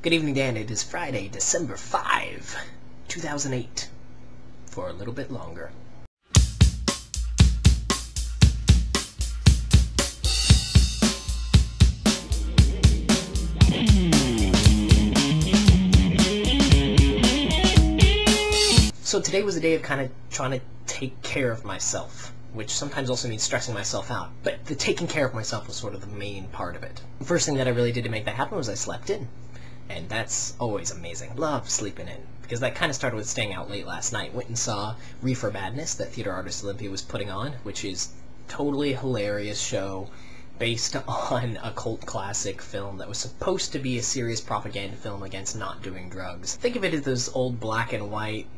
Good evening, Dan. It is Friday, December 5, 2008, for a little bit longer. So today was a day of kind of trying to take care of myself, which sometimes also means stressing myself out. But the taking care of myself was sort of the main part of it. The first thing that I really did to make that happen was I slept in. And that's always amazing. Love sleeping in. Because that kind of started with staying out late last night. Went and saw Reefer Madness that Theater Artist Olympia was putting on, which is totally hilarious show based on a cult classic film that was supposed to be a serious propaganda film against not doing drugs. Think of it as those old black and white,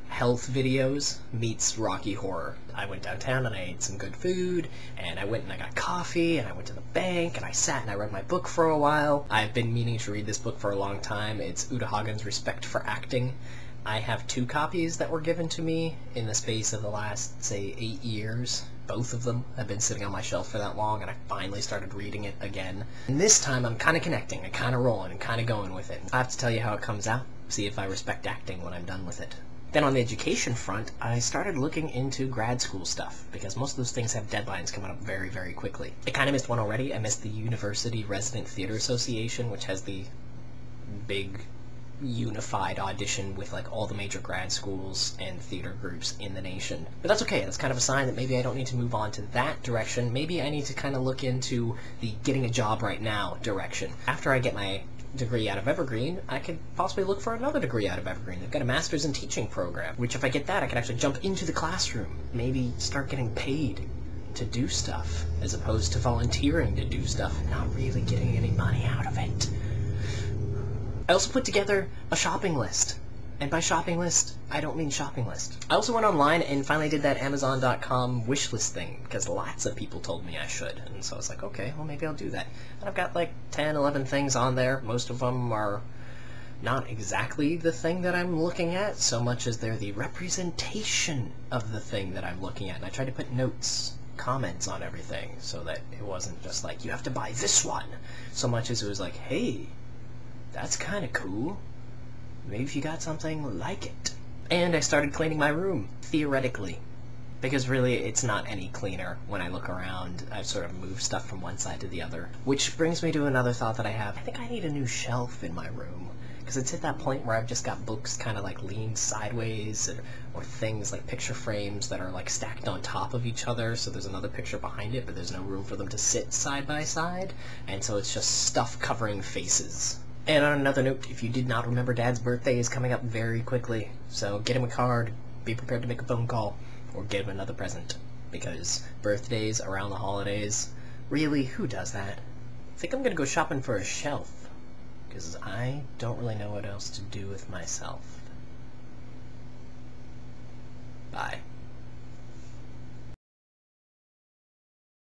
health videos meets Rocky Horror. I went downtown and I ate some good food, and I went and I got coffee, and I went to the bank, and I sat and I read my book for a while. I've been meaning to read this book for a long time. It's Uta Hagen's Respect for Acting. I have 2 copies that were given to me in the space of the last, say, 8 years. Both of them have been sitting on my shelf for that long, and I finally started reading it again. And this time I'm kind of connecting, and kind of rolling, and kind of going with it. I have to tell you how it comes out, see if I respect acting when I'm done with it. Then on the education front, I started looking into grad school stuff, because most of those things have deadlines coming up very, very quickly. I kind of missed one already. I missed the University Resident Theater Association, which has the big unified audition with like all the major grad schools and theater groups in the nation. But that's okay. That's kind of a sign that maybe I don't need to move on to that direction. Maybe I need to kind of look into the getting a job right now direction. After I get my degree out of Evergreen, I could possibly look for another degree out of Evergreen. They've got a master's in teaching program, which if I get that, I could actually jump into the classroom, maybe start getting paid to do stuff, as opposed to volunteering to do stuff and not really getting any money out of it. I also put together a shopping list. And by shopping list, I don't mean shopping list. I also went online and finally did that Amazon.com wishlist thing, because lots of people told me I should. And so I was like, okay, well maybe I'll do that. And I've got like 10, 11 things on there. Most of them are not exactly the thing that I'm looking at, so much as they're the representation of the thing that I'm looking at. And I tried to put notes, comments on everything, so that it wasn't just like, you have to buy this one, so much as it was like, hey, that's kind of cool. Maybe if you got something like it. And I started cleaning my room, theoretically. Because really, it's not any cleaner when I look around. I've sort of moved stuff from one side to the other. Which brings me to another thought that I have. I think I need a new shelf in my room. Because it's at that point where I've just got books kind of like leaned sideways, or things like picture frames that are like stacked on top of each other, so there's another picture behind it, but there's no room for them to sit side by side. And so it's just stuff covering faces. And on another note, if you did not remember, Dad's birthday is coming up very quickly, so get him a card, be prepared to make a phone call, or get him another present, because birthdays around the holidays, really, who does that? I think I'm gonna go shopping for a shelf, because I don't really know what else to do with myself.